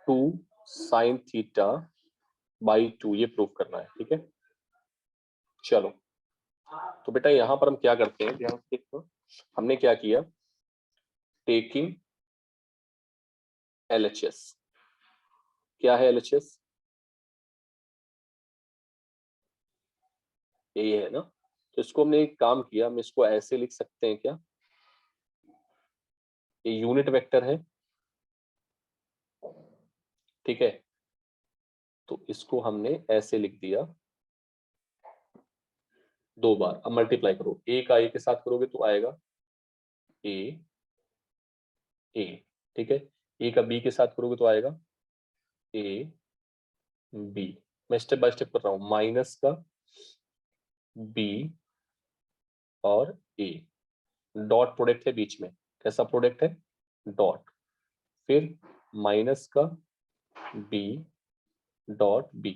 To sine theta by 2 ये proof करना है। ठीक है, चलो तो बेटा यहां पर हम क्या करते हैं, ध्यान से देखो हमने क्या किया, टेकिंग LHS। क्या है LHS? यही है ना। तो इसको हमने एक काम किया, हम इसको ऐसे लिख सकते हैं क्या, ये यूनिट वेक्टर है। ठीक है, तो इसको हमने ऐसे लिख दिया, दो बार। अब मल्टीप्लाई करो, ए का ए के साथ करोगे तो आएगा ए ए। ठीक है, ए का बी के साथ करोगे तो आएगा ए बी। मैं स्टेप बाय स्टेप कर रहा हूं, माइनस का बी और ए, डॉट प्रोडक्ट है बीच में। कैसा प्रोडक्ट है? डॉट। फिर माइनस का बी डॉट बी।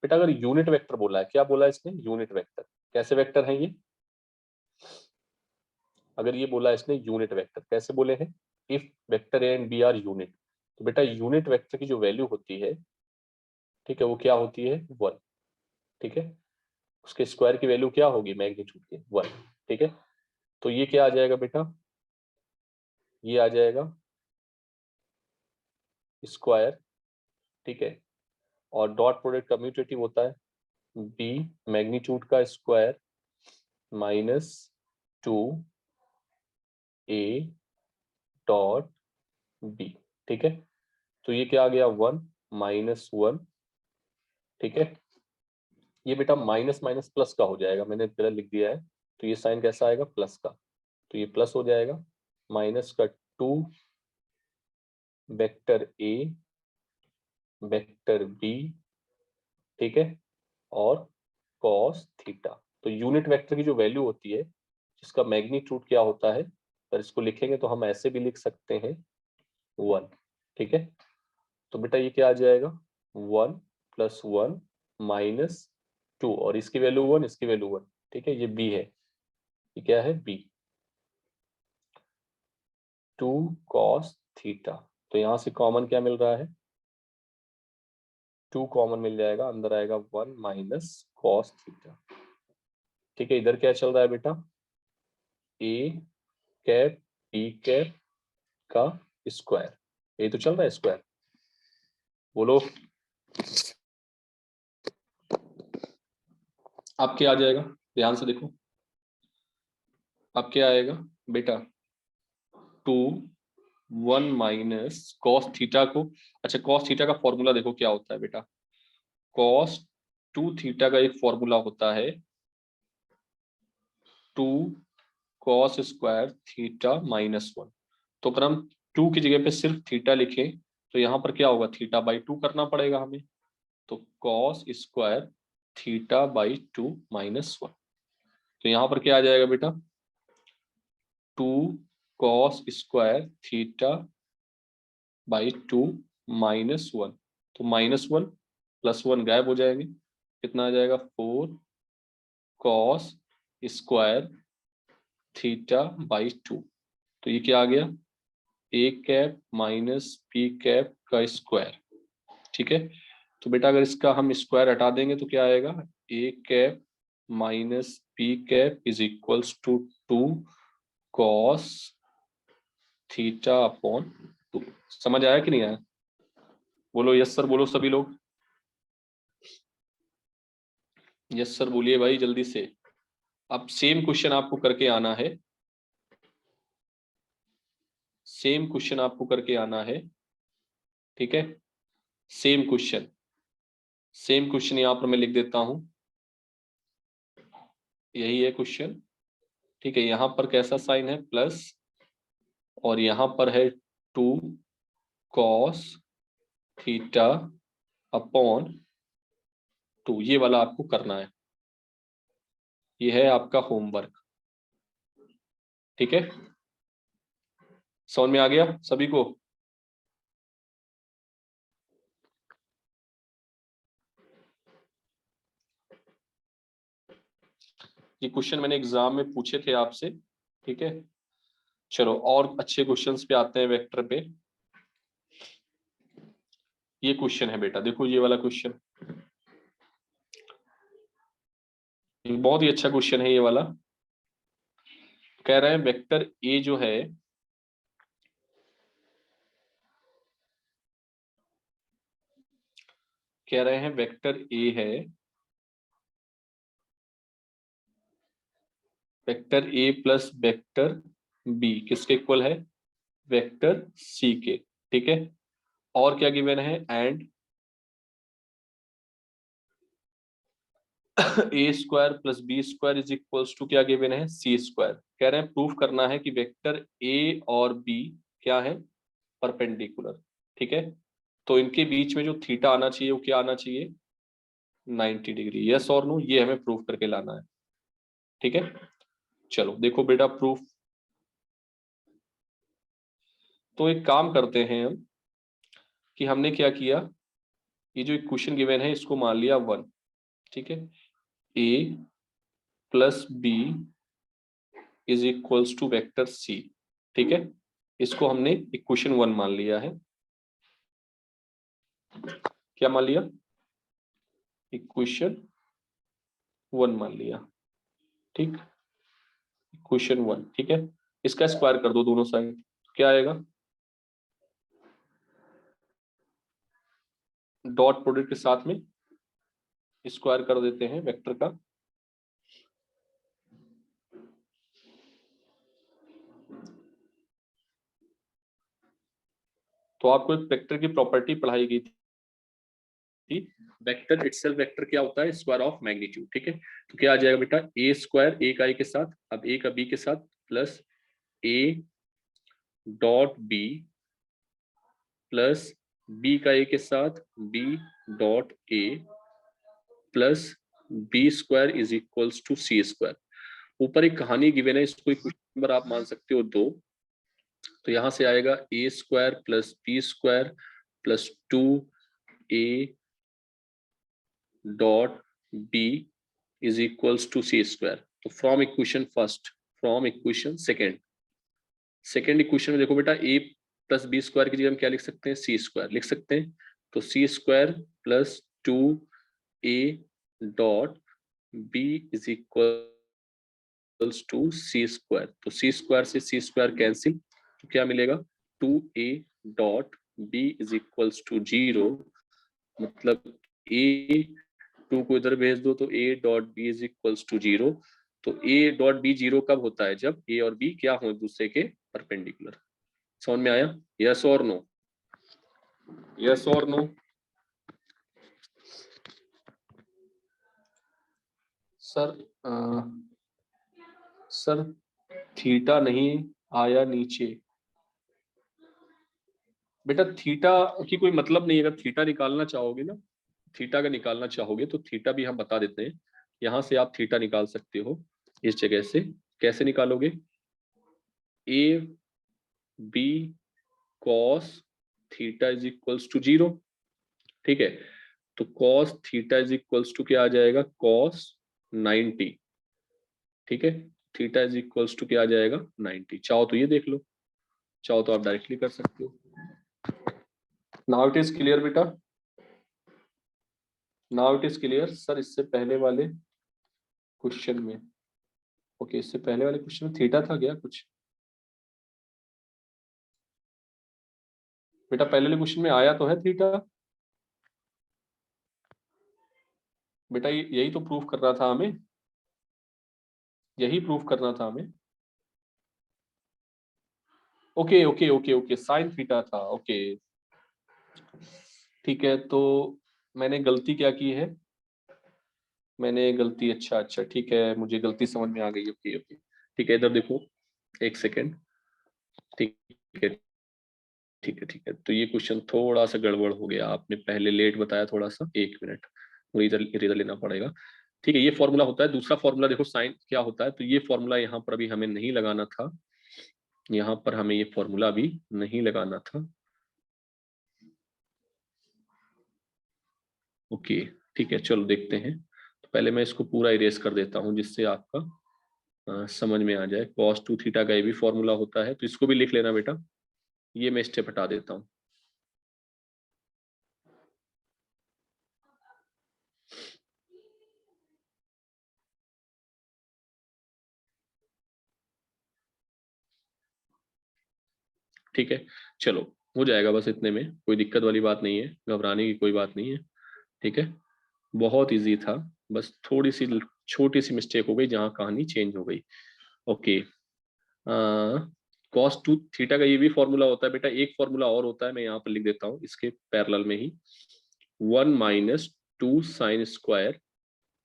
बेटा अगर यूनिट वेक्टर बोला है, क्या बोला है इसने? Unit vector. कैसे वेक्टर है ये? अगर ये बोला है इसने यूनिट वेक्टर, कैसे बोले हैं? If vector A and B are unit. तो बेटा यूनिट वेक्टर की जो वैल्यू होती है, ठीक है, वो क्या होती है? 1। ठीक है, उसके स्क्वायर की वैल्यू क्या होगी? मैग्नीट्यूड की 1। ठीक है, तो ये क्या आ जाएगा बेटा? ये आ जाएगा स्क्वायर। ठीक है, और डॉट प्रोडक्ट कम्यूटेटिव होता है, बी मैग्नीट्यूड का square minus 2 A dot B. ठीक है, तो ये क्या आ गया? 1 -1। ठीक है, ये बेटा माइनस माइनस प्लस का हो जाएगा, मैंने गलत लिख दिया है, तो ये साइन कैसा आएगा? प्लस का। तो ये प्लस हो जाएगा, माइनस का 2 वेक्टर ए वेक्टर बी। ठीक है, और कॉस थीटा। तो यूनिट वेक्टर की जो वैल्यू होती है, जिसका मैग्नीट्यूड क्या होता है, पर इसको लिखेंगे तो हम ऐसे भी लिख सकते हैं 1। ठीक है, तो बेटा ये क्या आ जाएगा? 1 + 1 -2, और इसकी वैल्यू 1, इसकी वैल्यू 1। ठीक है, ये बी है, ये क्या है? बी। 2 cos theta. तो यहां से कॉमन क्या मिल रहा है? 2 कॉमन मिल जाएगा, अंदर आएगा 1 - cos थीटा। ठीक है, इधर क्या चल रहा है बेटा? ए कैप बी कैप का स्क्वायर, ये तो चल रहा है स्क्वायर। बोलो अब क्या आ जाएगा? ध्यान से देखो, अब क्या आएगा बेटा? 2 1 - cos थीटा को, अच्छा cos थीटा का फॉर्मूला देखो क्या होता है बेटा। cos 2 थीटा का एक फॉर्मूला होता है 2 cos स्क्वायर थीटा -1। तो अगर हम 2 की जगह पे सिर्फ थीटा लिखें तो यहाँ पर क्या होगा? थीटा बाई 2 करना पड़ेगा हमें। तो cos स्क्वायर थीटा बाई 2 -1। तो यहाँ पर क्या आ जाएगा बेटा? 2 cos स्क्वायर थीटा बाई 2 -1। तो -1 + 1 गायब हो जाएंगे, कितना आ जाएगा? 4 cos स्क्वायर थीटा बाई 2। तो ये क्या आ गया? ए कैप माइनस पी कैप का स्क्वायर। ठीक है, तो बेटा अगर इसका हम स्क्वायर हटा देंगे तो क्या आएगा? A cap minus P cap is equals to 2 cos theta upon 2। समझ आया कि नहीं आया? बोलो यस सर, बोलो सभी लोग यस सर बोलिए भाई जल्दी से। अब सेम क्वेश्चन आपको करके आना है, सेम क्वेश्चन आपको करके आना है। ठीक है, सेम क्वेश्चन, सेम क्वेश्चन यहां पर मैं लिख देता हूं, यही है क्वेश्चन। ठीक है, यहां पर कैसा साइन है? प्लस, और यहां पर है 2 cos थीटा अपॉन 2। ये वाला आपको करना है, ये है आपका होमवर्क। ठीक है, समझ में आ गया सभी को? ये क्वेश्चन मैंने एग्जाम में पूछे थे आपसे, ठीक है, चलो और अच्छे क्वेश्चंस पे आते हैं वेक्टर पे। ये क्वेश्चन है बेटा, देखो ये वाला क्वेश्चन, बहुत ही अच्छा क्वेश्चन है ये वाला। कह रहे हैं वेक्टर ए जो है, कह रहे हैं वेक्टर ए है, vector A plus vector B किसके इक्वल है, वेक्टर सी के। ठीक है, और क्या गिवन है, and A square plus B square is equals to क्या गिवन है, सी स्क्वायर। कह रहे हैं प्रूफ करना है कि वेक्टर ए और बी क्या है, परपेंडिकुलर। ठीक है, तो इनके बीच में जो थीटा आना चाहिए वो क्या आना चाहिए, 90 डिग्री। यस और नो, ये हमें प्रूफ करके लाना है। ठीक है, चलो देखो बेटा प्रूफ। तो एक काम करते हैं हम कि हमने क्या किया, ये जो इक्वेशन गिवन है इसको मान लिया 1। ठीक है, A plus B is equals to vector C. ठीक है, इसको हमने इक्वेशन 1 मान लिया है। क्या मान लिया, इक्वेशन 1 मान लिया। ठीक, इक्वेशन 1। ठीक है, इसका स्क्वायर कर दो दोनों साइड, क्या आएगा, डॉट प्रोडक्ट के साथ में स्क्वायर कर देते हैं वेक्टर का। तो आपको एक वेक्टर की प्रॉपर्टी पढ़ाई गई थी, वेक्टर इटसेल्फ वेक्टर क्या होता है, स्क्वायर ऑफ मैग्नीट्यूड। ठीक है, तो क्या आ जाएगा बेटा, ए स्क्वायर ए का आई के साथ, अब ए का बी के साथ, plus A dot B plus B का ए के साथ B dot A plus B square is equals to C square. ऊपर एक कहानी गिवन है, इसको एक क्वेश्चन नंबर आप मान सकते हो 2। तो यहां से आएगा A square plus B square plus 2a dot B is equals to C square. तो from equation first, from equation second, second equation में देखो बेटा ए प्लस बी स्क्वायर की जगह हम क्या लिख सकते हैं, सी स्क्वायर लिख सकते हैं। तो C square plus 2a dot B is equals to C square. तो सी स्क्वायर से सी स्क्वायर कैंसिल, तो क्या मिलेगा, 2a dot B is equals to 0। मतलब ए 2 को इधर भेज दो तो A dot B is equals to 0। तो ए डॉट बी 0 कब होता है, जब ए और बी क्या हो एक दूसरे के परपेंडिकुलर। समझ में आया, यस और नो, यस और नो। सर सर थीटा नहीं आया नीचे, बेटा थीटा की कोई मतलब नहीं है। अगर थीटा निकालना चाहोगे ना, थीटा का निकालना चाहोगे तो थीटा भी हम बता देते हैं। यहां से आप थीटा निकाल सकते हो इस जगह से। कैसे निकालोगे, A B cos theta is equals to 0। ठीक है, तो cos theta is equals to क्या आ जाएगा, कॉस 90। ठीक है, थीटा इज इक्वल्स टू क्या आ जाएगा, 90। चाहो तो ये देख लो, चाहो तो आप डायरेक्टली कर सकते हो। नाउ इट इज क्लियर बेटा, now it is clear. Sir इससे पहले वाले क्वेश्चन में, ओके इससे पहले वाले क्वेश्चन में थीटा था क्या कुछ, बेटा पहले वाले क्वेश्चन में आया तो है थीटा। बेटा यही तो प्रूफ करना था हमें, यही प्रूफ करना था हमें। Okay okay okay okay, sine theta था, ओके ठीक है। तो मैंने गलती क्या की है, मैंने गलती, अच्छा अच्छा ठीक है, मुझे गलती समझ में आ गई। ओके ओके ठीक है, इधर देखो, एक सेकेंड। ठीक है ठीक है ठीक है, तो ये क्वेश्चन थोड़ा सा गड़बड़ हो गया, आपने पहले लेट बताया थोड़ा सा, 1 मिनट मुझे इधर इधर लेना पड़ेगा। ठीक है, ये फॉर्मूला होता है। दूसरा फॉर्मूला देखो साइन क्या होता है, तो ये फॉर्मूला यहाँ पर अभी हमें नहीं लगाना था, यहाँ पर हमें ये फॉर्मूला भी नहीं लगाना था। ओके ठीक है, चलो देखते हैं। तो पहले मैं इसको पूरा इरेज कर देता हूँ जिससे आपका समझ में आ जाए। cos 2 थीटा का ये भी फॉर्मूला होता है, तो इसको भी लिख लेना बेटा। ये मैं स्टेप हटा देता हूँ। ठीक है, चलो हो जाएगा, बस इतने में कोई दिक्कत वाली बात नहीं है, घबराने की कोई बात नहीं है। ठीक है, बहुत इजी था, बस थोड़ी सी छोटी सी मिस्टेक हो गई जहाँ कहानी चेंज हो गई। ओके, cos 2 थीटा का ये भी फॉर्मूला होता है बेटा। एक फॉर्मूला और होता है, मैं यहाँ पर लिख देता हूँ इसके पैरेलल में ही, 1 - 2 साइन स्क्वायर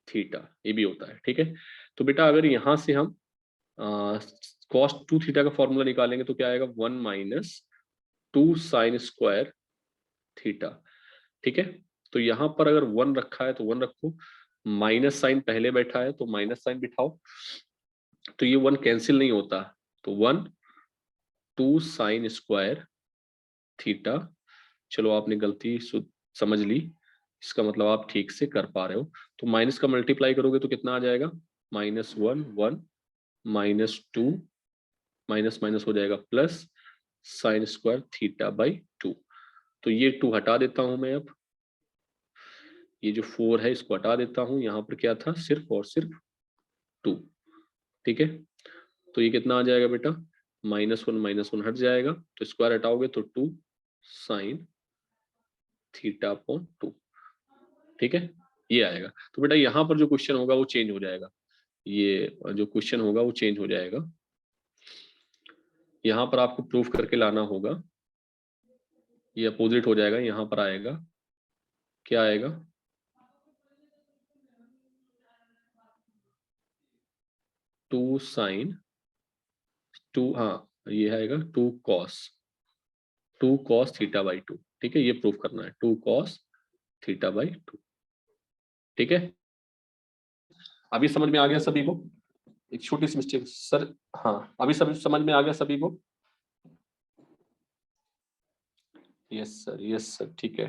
थीटा, ये भी होता है। ठीक है, तो बेटा अगर यहाँ से हम cos 2 थीटा का फॉर्मूला निकालेंगे तो क्या आएगा, 1 - 2 साइन स्क्वायर थीटा। ठीक है, तो यहाँ पर अगर 1 रखा है तो 1 रखो, माइनस साइन पहले बैठा है तो माइनस साइन बिठाओ, तो ये 1 कैंसिल नहीं होता, तो 1 - 2 साइन स्क्वायर थीटा। चलो आपने गलती समझ ली, इसका मतलब आप ठीक से कर पा रहे हो। तो माइनस का मल्टीप्लाई करोगे तो कितना आ जाएगा, -1 1 -2, माइनस माइनस हो जाएगा plus, sine square theta by 2। तो ये 2 हटा देता हूं मैं अब, ये जो 4 है इसको हटा देता हूं, यहाँ पर क्या था, सिर्फ और सिर्फ 2। ठीक है, तो ये कितना आ जाएगा बेटा, -1 - 1 हट जाएगा, तो स्क्वायर हटाओगे तो 2 साइन थीटा अपॉन 2। ठीक है, ये आएगा। तो बेटा यहाँ पर जो क्वेश्चन होगा वो चेंज हो जाएगा, ये जो क्वेश्चन होगा वो चेंज हो जाएगा। यहाँ पर आपको प्रूफ करके लाना होगा, ये अपोजिट हो जाएगा, यहाँ पर आएगा, क्या आएगा, 2 साइन 2, हाँ ये आएगा 2 कॉस थीटा बाई 2। ठीक है, ये प्रूफ करना है, 2 कॉस थीटा बाई 2। ठीक है, अभी समझ में आ गया सभी को। एक छोटी सी मिस्टेक सर, हाँ अभी सब समझ में आ गया सभी को। यस सर, यस सर, ठीक है।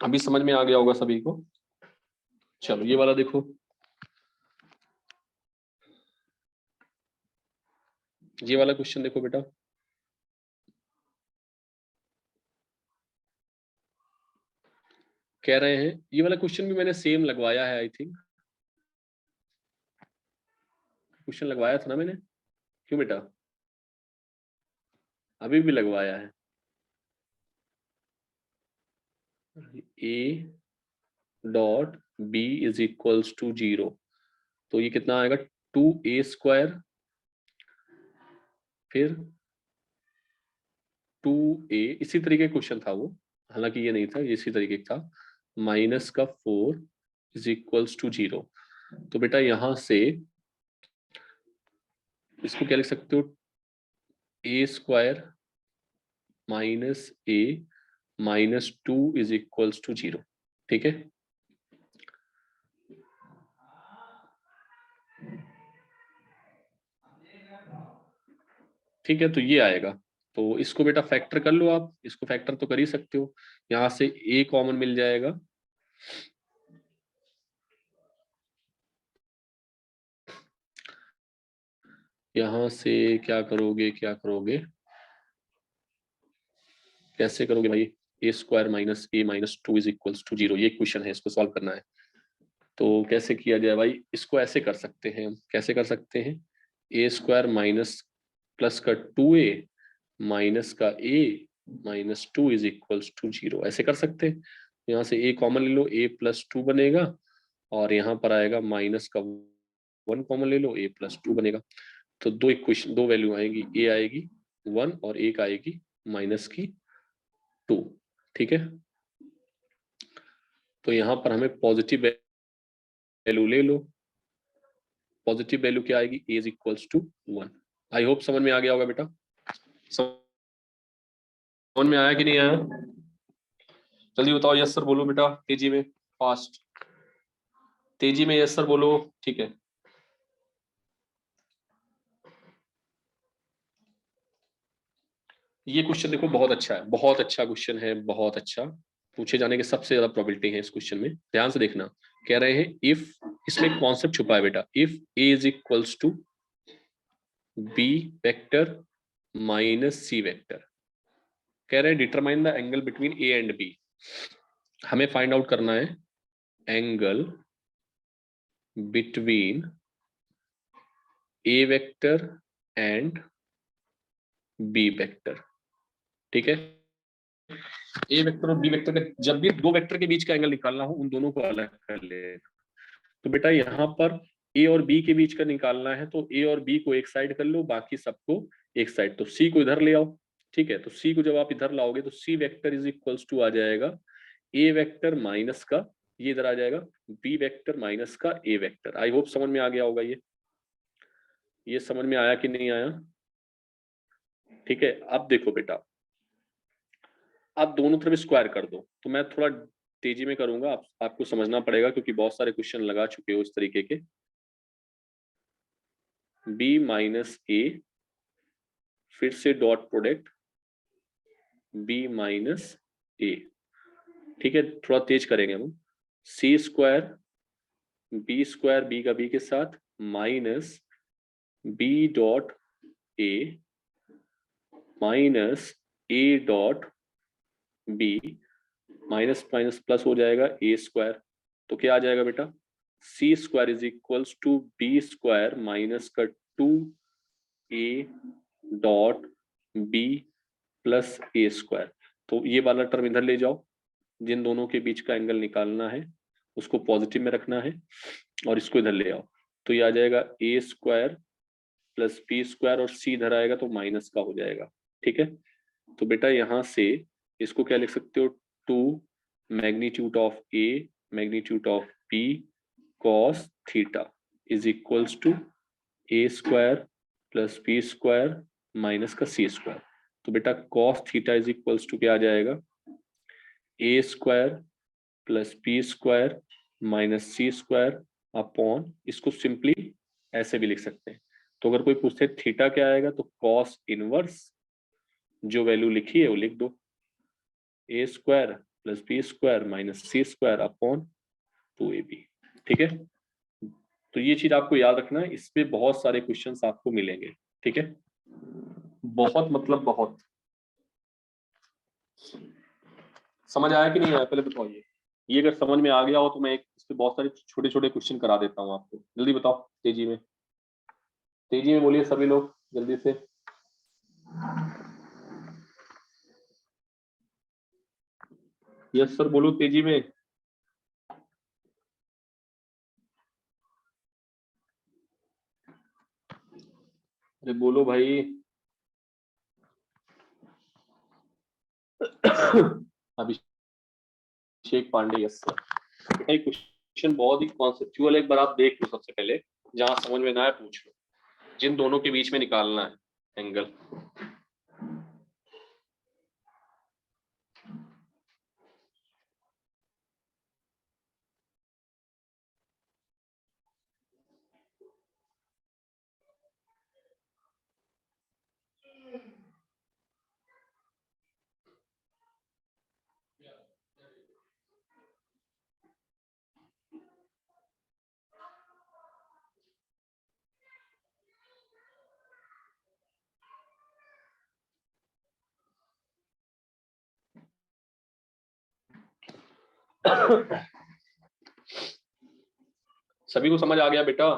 अभी समझ में आ गया होगा सभी को। चलो ये वाला देखो, ये वाला क्वेश्चन देखो बेटा। कह रहे हैं, ये वाला क्वेश्चन भी मैंने सेम लगवाया है, आई थिंक क्वेश्चन लगवाया था ना मैंने, क्यों बेटा, अभी भी लगवाया है। A dot B is equals to 0, तो ये कितना आएगा, 2a² फिर 2a, इसी तरीके का क्वेश्चन था वो, हालांकि ये नहीं था, ये इसी तरीके का था, -4 इज इक्वल्स टू 0। तो बेटा यहां से इसको क्या लिख सकते हो, a² -a -2 is equals to 0। ठीक है, ठीक है, तो ये आएगा। तो इसको बेटा फैक्टर कर लो आप, इसको फैक्टर तो कर ही सकते हो, यहां से a कॉमन मिल जाएगा, यहां से क्या करोगे, क्या करोगे, कैसे करोगे भाई, a² -a -2 is equals to 0, ये क्वेश्चन है, इसको सॉल्व करना है। तो कैसे किया जाए भाई, इसको ऐसे कर सकते हैं हम, कैसे कर सकते हैं, a² माइनस प्लस का 2a माइनस का a -2 इज इक्वल्स टू 0, ऐसे कर सकते हैं। यहाँ से a कॉमन ले लो, a +2 बनेगा, और यहाँ पर आएगा माइनस का 1 कॉमन ले लो, a +2 बनेगा। तो दो इक्वेशन, दो वैल्यू आएगी, a आएगी 1 और एक आएगी -2। ठीक है, तो यहाँ पर हमें पॉजिटिव वैल्यू ले लो, पॉजिटिव वैल्यू क्या आएगी, a is equals to 1। I hope समझ में आ गया होगा बेटा, समझ में आया कि नहीं आया, जल्दी बताओ, यस सर बोलो बेटा, तेजी में, फास्ट, तेजी में यस सर बोलो। ठीक है, ये क्वेश्चन देखो बहुत अच्छा है, बहुत अच्छा क्वेश्चन है, बहुत अच्छा। पूछे जाने की सबसे ज्यादा प्रोबेबिलिटी है इस क्वेश्चन में। ध्यान से देखना, कह रहे हैं इफ, इसमें एक कॉन्सेप्ट छुपा है बेटा, if A is equals to B vector minus C vector. कह रहे हैं determine the angle between A and B. हमें फाइंड आउट करना है angle between A vector and B vector. ठीक है, ए वेक्टर और बी वेक्टर का, जब भी दो वेक्टर के बीच का एंगल निकालना हो उन दोनों को अलग कर ले। तो बेटा यहाँ पर ए और बी के बीच का निकालना है, तो ए और बी को एक साइड कर लो, बाकी सबको एक साइड। तो सी को इधर ले आओ। ठीक है, तो सी को जब आप इधर लाओगे तो C vector is equals to आ जाएगा ए वेक्टर माइनस का, ये इधर आ जाएगा बी वेक्टर माइनस का ए वेक्टर। आई होप समझ में आ गया होगा ये समझ में आया कि नहीं आया? ठीक है, अब देखो बेटा, अब दोनों तरफ स्क्वायर कर दो। तो मैं थोड़ा तेजी में करूंगा, आपको समझना पड़ेगा क्योंकि बहुत सारे क्वेश्चन लगा चुके हो इस तरीके के। बी माइनस ए, फिर से dot product B minus A. ठीक है, थोड़ा तेज करेंगे हम। सी स्क्वायर बी का बी के साथ minus B dot A minus A dot B, minus minus plus हो जाएगा ए स्क्वायर। तो क्या आ जाएगा बेटा, C square is equals to B square minus का 2a dot B plus A square. तो ये वाला टर्म इधर ले जाओ, जिन दोनों के बीच का एंगल निकालना है उसको पॉजिटिव में रखना है, और इसको इधर ले आओ। तो ये आ जाएगा A square plus B square, और सी इधर आएगा तो माइनस का हो जाएगा। ठीक है, तो बेटा यहां से इसको क्या लिख सकते हो, 2 magnitude of A magnitude of B cos theta is equals to A square plus B square minus का सी स्क्वायर। तो बेटा cos theta is equals to क्या आ जाएगा, A square plus B square minus C square upon, इसको simply ऐसे भी लिख सकते हैं। तो अगर कोई पूछे थीटा क्या आएगा, तो कॉस इनवर्स जो वैल्यू लिखी है वो लिख दो, A square plus B square minus C square upon 2ab। ठीक है, तो ये चीज आपको याद रखना है, इसमें बहुत सारे क्वेश्चंस आपको मिलेंगे। ठीक है, बहुत मतलब बहुत। समझ आया कि नहीं आया पहले बताओ। ये अगर समझ में आ गया हो तो मैं एक इस पे बहुत सारे छोटे छोटे क्वेश्चन करा देता हूँ आपको। जल्दी बताओ, तेजी में, तेजी में बोलिए सभी लोग जल्दी से। यस सर बोलो तेजी में। अरे बोलो भाई। अभिषेक पांडे, यस सर। बेटा क्वेश्चन बहुत ही कॉन्सेप्चुअल है, एक बार आप देख लो। सबसे पहले जहां समझ में ना आए पूछ लो, जिन दोनों के बीच में निकालना है एंगल। सभी को समझ आ गया बेटा?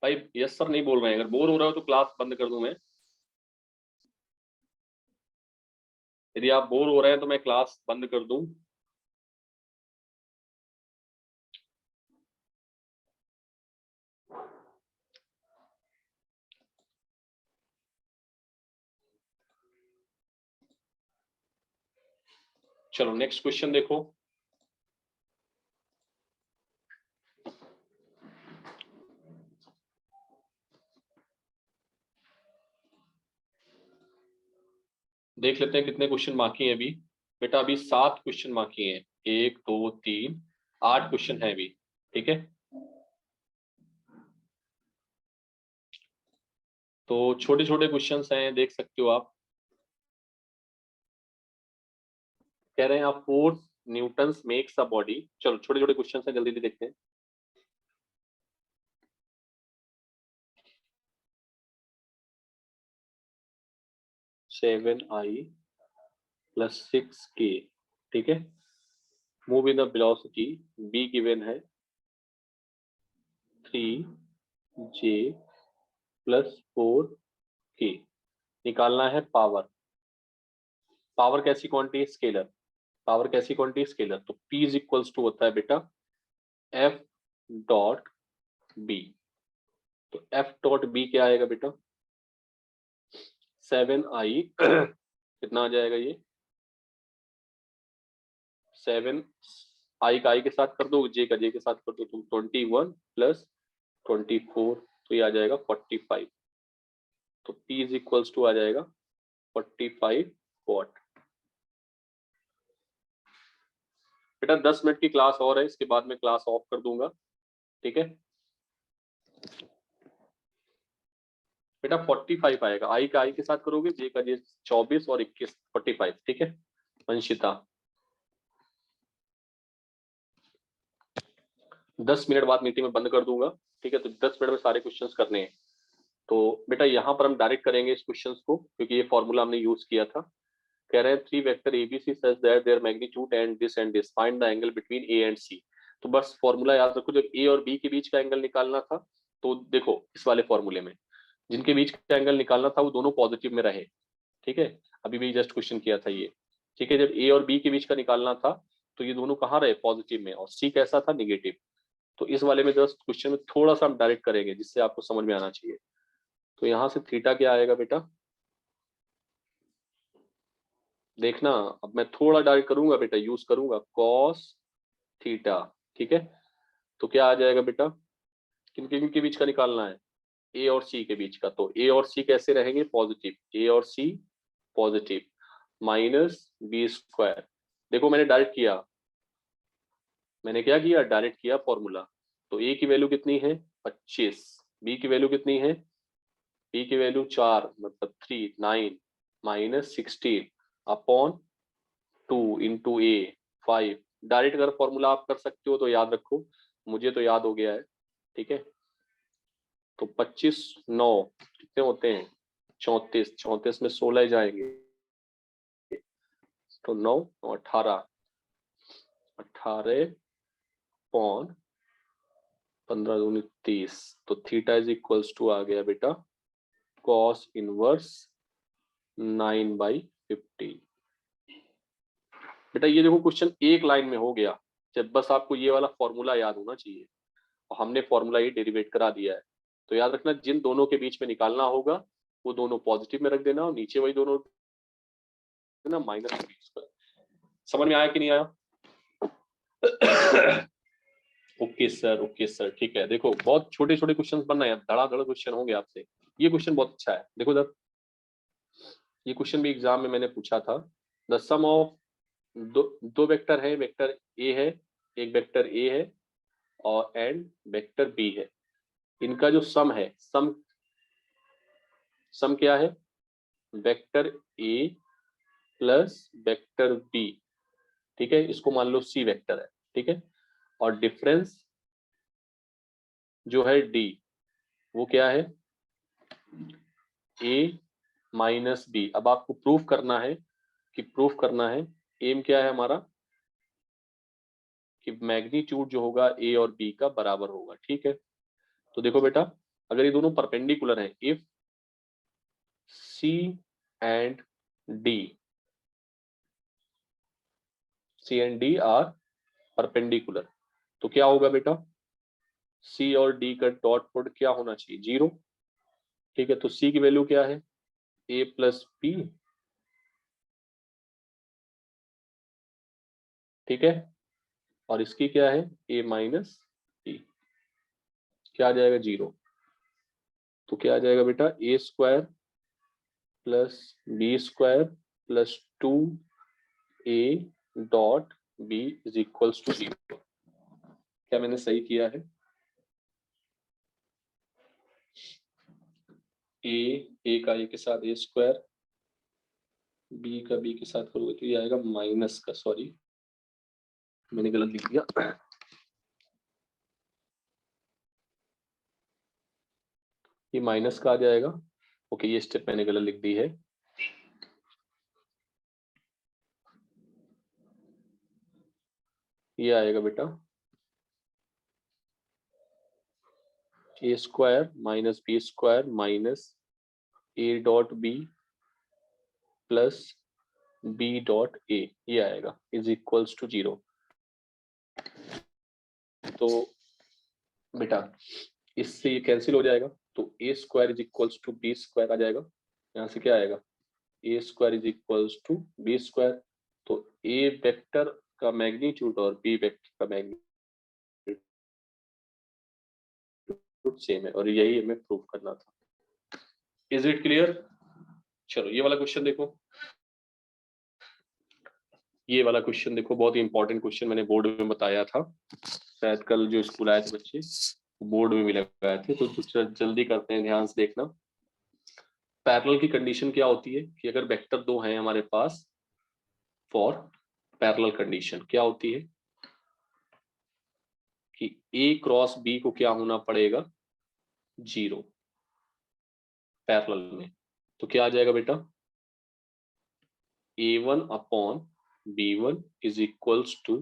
भाई यस सर नहीं बोल रहे हैं, अगर बोर हो रहा हो तो क्लास बंद कर दूं मैं। यदि आप बोर हो रहे हैं तो मैं क्लास बंद कर दूं। चलो नेक्स्ट क्वेश्चन देखो। देख लेते हैं कितने क्वेश्चन बाकी हैं अभी। बेटा अभी 7 क्वेश्चन बाकी हैं, 1 2 3 8 क्वेश्चन है अभी। ठीक है, तो छोटे छोटे क्वेश्चंस हैं, देख सकते हो आप। कह रहे हैं आप force Newton's makes a body. चलो छोटे छोटे क्वेश्चन है, जल्दी जल्दी देखते हैं। सेवन आई प्लस सिक्स के, ठीक है। Move in the velocity, be given है 3 जे प्लस 4 के। निकालना है पावर। पावर कैसी क्वांटिटी? स्केलर। पावर कैसी क्वांटिटी? स्केलर। तो P इज इक्वल्स टू होता है बेटा F डॉट बी। तो F डॉट बी क्या आएगा बेटा? 7i कितना आ जाएगा ये? 7 i के साथ कर दो, जे का जे के साथ कर दो, तुम 21 प्लस 24, तो ये आ जाएगा 45। तो P इज इक्वल्स टू आ जाएगा 45 वॉट। बेटा 10 मिनट की क्लास और है, इसके बाद में क्लास ऑफ कर दूंगा, ठीक है। बेटा 45 आएगा, आई का आई के साथ करोगे, जे का जे 24 और 21, 45, ठीक है। वंशिता 10 मिनट बाद मीटिंग में बंद कर दूंगा, ठीक है। तो 10 मिनट में सारे क्वेश्चंस करने हैं। तो बेटा यहाँ पर हम डायरेक्ट करेंगे इस क्वेश्चंस को, क्योंकि ये फॉर्मूला हमने यूज किया था। कह रहे हैं 3 vector ABC such that their magnitude and this find the angle between A and C. तो बस फॉर्मूला याद रखो, जब ए और बी के बीच का एंगल निकालना था, तो देखो इस वाले फॉर्मूले में जिनके बीच का एंगल निकालना था वो दोनों पॉजिटिव में रहे, ठीक है। अभी भी जस्ट क्वेश्चन किया था ये, ठीक है। जब ए और बी के बीच का निकालना था तो ये दोनों कहाँ रहे? पॉजिटिव में। और सी कैसा था? निगेटिव। तो इस वाले में जस्ट क्वेश्चन में थोड़ा सा हम डायरेक्ट करेंगे, जिससे आपको समझ में आना चाहिए। तो यहाँ से थीटा क्या आएगा बेटा? देखना, अब मैं थोड़ा डायरेक्ट करूंगा बेटा, यूज करूंगा कॉस थीटा, ठीक है। तो क्या आ जाएगा बेटा? किनके किनके बीच का निकालना है? ए और सी के बीच का। तो ए और सी कैसे रहेंगे? पॉजिटिव। ए और सी पॉजिटिव, माइनस बी स्क्वायर। देखो मैंने डायरेक्ट किया, मैंने क्या किया? डायरेक्ट किया फॉर्मूला। तो ए की वैल्यू कितनी है? 25। बी की वैल्यू कितनी है? बी की वैल्यू 4 मतलब 3, 9 माइनस 16 अपॉन 2 इंटू ए 5। डायरेक्ट अगर फॉर्मूला आप कर सकते हो तो याद रखो, मुझे तो याद हो गया है, ठीक है। तो 25 9 कितने होते हैं? 34। 34 में 16 जाएंगे, तो 9 18, 18 पॉन 15 दूनी 30। तो थीटा इज इक्वल्स टू आ गया बेटा कॉस इनवर्स 9/15। बेटा ये देखो क्वेश्चन एक लाइन में हो गया, जब बस आपको ये वाला फॉर्मूला याद होना चाहिए। और हमने फॉर्मूला ये डेरिवेट करा दिया है। तो याद रखना, जिन दोनों के बीच में निकालना होगा वो दोनों पॉजिटिव में रख देना, और नीचे वही दोनों ना माइनस। समझ में आया कि नहीं आया? ओके सर, ओके सर, ठीक है। देखो बहुत छोटे छोटे क्वेश्चन बन रहे हैं, धड़ाधड़ क्वेश्चन होंगे आपसे। ये क्वेश्चन बहुत अच्छा है, देखो जब ये क्वेश्चन भी एग्जाम में मैंने पूछा था। द सम ऑफ दो वेक्टर है, वेक्टर ए है, एक वेक्टर ए है और एंड वेक्टर बी है। इनका जो सम है, सम क्या है? Vector A plus vector B, ठीक है। इसको मान लो सी वेक्टर है, ठीक है। और डिफरेंस जो है डी, वो क्या है? A minus B. अब आपको प्रूफ करना है, एम क्या है हमारा? कि मैग्नीट्यूड जो होगा ए और बी का बराबर होगा, ठीक है। तो देखो बेटा, अगर ये दोनों परपेंडिकुलर हैं, if C and D, C and D are perpendicular, तो क्या होगा बेटा? सी और डी का डॉट प्रोडक्ट क्या होना चाहिए? 0, ठीक है। तो सी की वैल्यू क्या है? ए प्लस बी, ठीक है। और इसकी क्या है? A minus B. क्या आ जाएगा? 0। तो क्या आ जाएगा बेटा? A square plus B square plus 2 A dot B is equals to 0। क्या मैंने सही किया है? ए का ए के साथ ए स्क्वायर बी का बी के साथ करोगे तो ये आएगा माइनस का, सॉरी मैंने गलत लिख दिया, ये माइनस का आ जाएगा। ओके, ये स्टेप मैंने गलत लिख दी है। ये आएगा बेटा A square minus B square minus A dot B plus B dot A, ये आएगा इज इक्वल्स टू 0। तो बेटा इससे ये कैंसिल हो जाएगा, तो A square is equals to B square आ जाएगा। यहाँ से क्या आएगा, A square is equals to B square. तो ए वेक्टर का मैग्नीट्यूड और बी वेक्टर का मैग्नीट्यूड सेम है, और यही हमें प्रूव करना था। Is it clear? चलो ये वाला क्वेश्चन देखो, ये वाला क्वेश्चन देखो, बहुत ही इंपॉर्टेंट क्वेश्चन, मैंने बोर्ड में बताया था, शायद कल जो स्कूल आए थे बच्चे बोर्ड में भी लगाए थे, तो जल्दी करते हैं, ध्यान से देखना। पैरेलल की कंडीशन क्या होती है कि अगर वेक्टर दो हैं हमारे पास, फॉर पैरेलल कंडीशन क्या होती है कि ए क्रॉस बी को क्या होना पड़ेगा, 0 पैरेलल में। तो क्या आ जाएगा बेटा, a1 upon b1 is equals to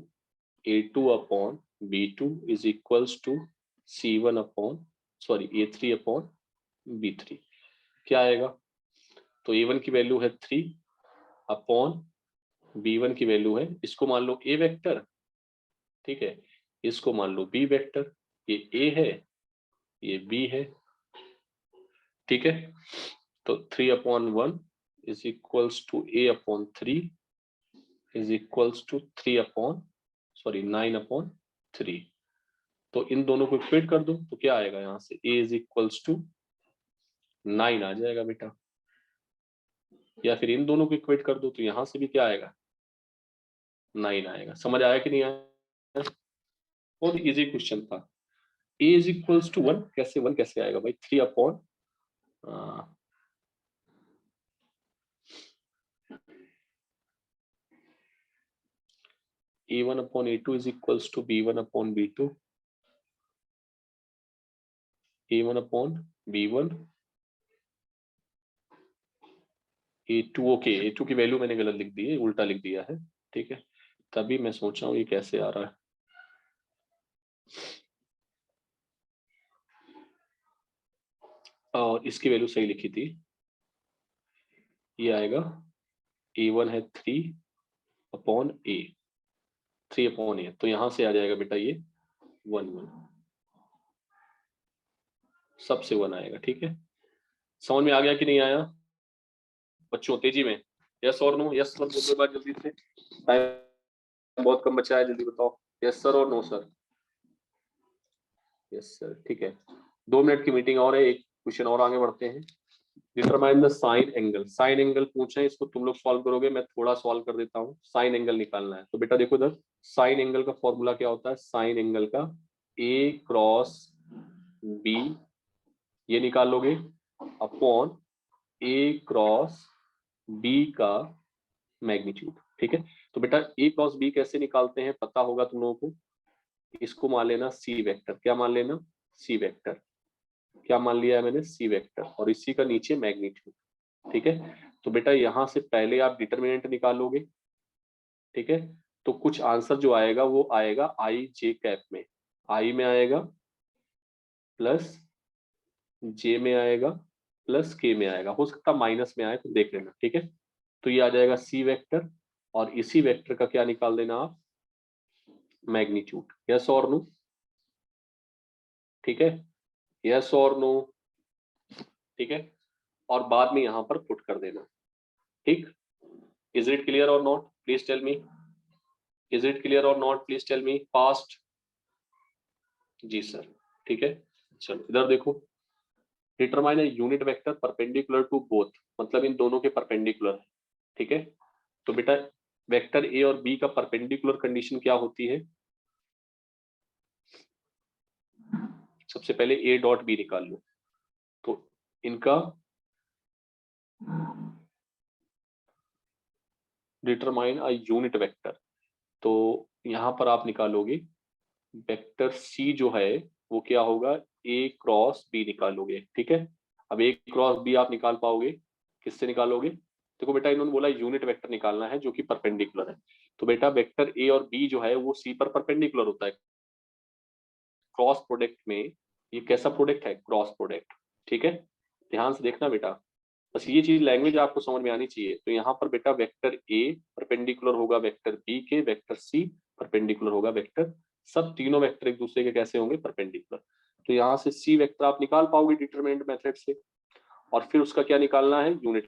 a2 upon b2 is equals to c1 upon sorry a3 upon b3। क्या आएगा, तो a1 की वैल्यू है 3 अपॉन b1 की वैल्यू है, इसको मान लो a वेक्टर, ठीक है, इसको मान लो b वेक्टर, ये a है ये b है, ठीक है। तो 3 upon 1 is equals to a upon 3 is equals to 3 upon sorry 9 upon 3। तो इन दोनों को इक्वेट कर दो तो क्या आएगा, यहाँ से a इज इक्वल्स टू 9 आ जाएगा बेटा, या फिर इन दोनों को इक्वेट कर दो तो यहाँ से भी क्या आएगा, 9 आएगा। समझ आया कि नहीं आया? बहुत इजी क्वेश्चन था। a इज इक्वल्स टू 1 कैसे, 1 कैसे आएगा भाई, 3 upon a1 upon a2 is equals to b1 upon b2, a1 upon b1 a2, okay a2 की वैल्यू मैंने गलत लिख दी है, उल्टा लिख दिया है, ठीक है, तभी मैं सोच रहा हूँ ये कैसे आ रहा है। और इसकी वैल्यू सही लिखी थी, ये आएगा a1 है 3 अपॉन a, 3 अपॉन a, तो यहां से आ जाएगा बेटा ये 1 1, सबसे 1 आएगा, ठीक है। समझ में आ गया कि नहीं आया बच्चों, तेजी में यस और नो, यस सर बोलो बात जल्दी से, टाइम बहुत कम बचा है, जल्दी बताओ यस सर और नो सर। यस सर, ठीक है, 2 मिनट की मीटिंग और है, एक क्वेश्चन और आगे बढ़ते हैं। Determine the sign angle, sign angle पूछे, इसको तुम लोग सॉल्व करोगे, मैं थोड़ा सॉल्व कर देता हूँ। साइन एंगल निकालना है तो बेटा देखो इधर, साइन एंगल का फॉर्मूला क्या होता है, साइन एंगल का a क्रॉस b ये निकाल लोगे अपॉन a क्रॉस b का मैग्नीट्यूड, ठीक है। तो बेटा a क्रॉस b कैसे निकालते हैं पता होगा तुम लोगों को, इसको मान लेना c वेक्टर, क्या मान लेना, c वेक्टर, क्या मान लिया है मैंने, c वेक्टर, और इसी का नीचे मैग्नीट्यूड, ठीक है। तो बेटा यहां से पहले आप डिटरमिनेंट निकालोगे, ठीक है, तो कुछ आंसर जो आएगा वो आएगा आई जे कैप में, आई में आएगा प्लस जे में आएगा प्लस के में आएगा, हो सकता माइनस में आए तो देख लेना, ठीक है। तो ये आ जाएगा सी वेक्टर, और इसी वेक्टर का क्या निकाल देना आप, मैग्नीट्यूड, यस और नो, ठीक है, यस और नो, ठीक है, और बाद में यहां पर पुट कर देना, ठीक। इज इट क्लियर और not, please tell me, is it clear और not, please tell me fast. जी सर, ठीक है। चलो इधर देखो, determine a unit vector perpendicular to both, मतलब इन दोनों के परपेंडिकुलर है, ठीक है। तो बेटा वेक्टर ए और बी का परपेंडिकुलर कंडीशन क्या होती है, सबसे पहले ए डॉट बी निकाल लो, तो इनका डिटरमाइन अ यूनिट वेक्टर, तो यहाँ पर आप निकालोगे वेक्टर सी जो है वो क्या होगा, ए क्रॉस बी निकालोगे, ठीक है। अब ए क्रॉस बी आप निकाल पाओगे, किससे निकालोगे? देखो बेटा इन्होंने बोला यूनिट वेक्टर निकालना है जो कि परपेंडिकुलर है, तो बेटा वेक्टर ए और बी जो है वो सी पर परपेंडिकुलर होता है। क्रॉस प्रोडक्ट में ये कैसा प्रोडक्ट है? क्रॉस प्रोडक्ट, ठीक है। ध्यान से देखना बेटा, बस ये चीज लैंग्वेज आपको समझ में आनी चाहिए। तो यहाँ पर बेटा वेक्टर ए परपेंडिकुलर होगा वेक्टर बी के, वेक्टर सी परपेंडिकुलर होगा वेक्टर, सब तीनों वेक्टर एक दूसरे के कैसे होंगे? परपेंडिकुलर। तो यहाँ से सी वेक्टर आप निकाल पाओगे डिटरमिनेंट मेथड से, और फिर उसका क्या निकालना है? यूनिट